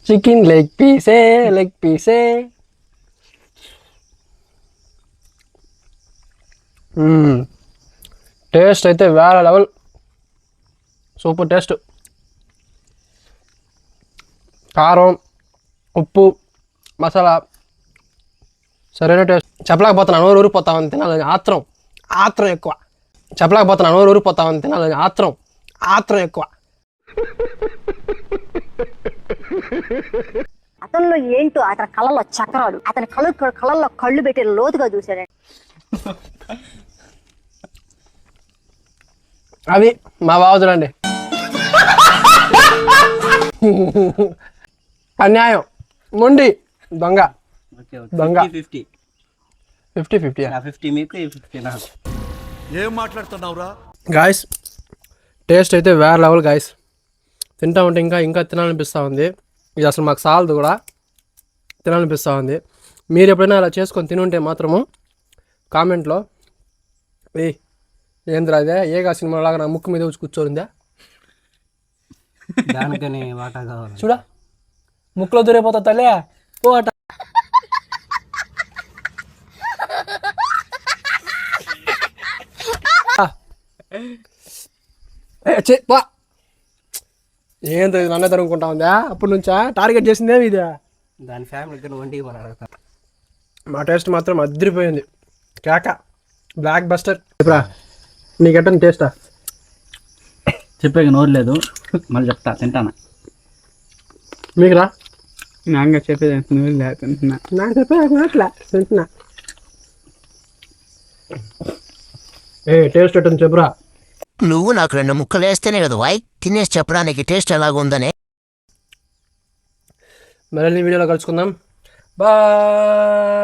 Chicken leg పీసే leg పీసే. Taste అయితే వేరే లెవెల్, సూపర్ టేస్ట్. కారం, ఉప్పు, మసాలా సరైన టేస్ట్. చెప్పలేకపోతున్నాను, నోరు ఊరిపోతామని తినాలని ఆత్రం, ఆత్రం ఎక్కువ. చెప్పలేకపోతున్నాను, నోరు ఊరిపోతామని తినాలని ఆత్రం, ఆత్రం ఎక్కువ. అతనిలో ఏంటో అతని కళ్ళల్లో చక్రాలు, అతని కళ్ళల్లో కళ్ళు పెట్టి లోతుగా చూశాడండి. అవి మా బావ చూడండి. అన్యాయం, మొండి, దొంగ, దొంగ. 50-50 50 మీకు 50 నాకు. ఏం మాట్లాడుతున్నావురా గాయస్? టేస్ట్ అయితే వేరే లెవెల్ గాయస్. తింటా ఉంటే ఇంకా ఇంకా తినాలనిపిస్తూ ఉంది. ఇది అసలు మాకు సాలదు కూడా, తినాలనిపిస్తూ ఉంది. మీరు ఎప్పుడైనా అలా చేసుకొని తినుంటే మాత్రము కామెంట్లో ఏంద్రా అదే ఏగా సినిమా లాగా నా ముక్కు మీద వచ్చి కూర్చోనిందా దానికని వాటా కావాలి. చూడా ముక్కులో దూరైపోతా తల్లే పోట. ఏంటో ఇది నన్నే తరుముకుంటా ఉందా అప్పటి నుంచా? టార్గెట్ చేసిందే ఇది. దాని ఫ్యామిలీ వండి మనం అడగతాం. మా టేస్ట్ మాత్రం అదిరిపోయింది, కేక, బ్లాక్ బస్టర్. ఇప్పుడు నీకెట్టని టేస్టా? చెప్పాక నోరు లేదు, మళ్ళీ చెప్తా. తింటానా మీకు రా? నాకు చెప్పేది తింటున్నా. నాకు చెప్పేట్లా తింటున్నా. టేస్ట్ ఎట్టని చెప్పురా. నువ్వు నాకు 2 ముక్కలు వేస్తేనే కదా వాయ్ తినేసి చెప్పడానికి టేస్ట్ ఎలాగుందని. మళ్ళీ వీడియోలో కలుసుకుందాం. బాయ్.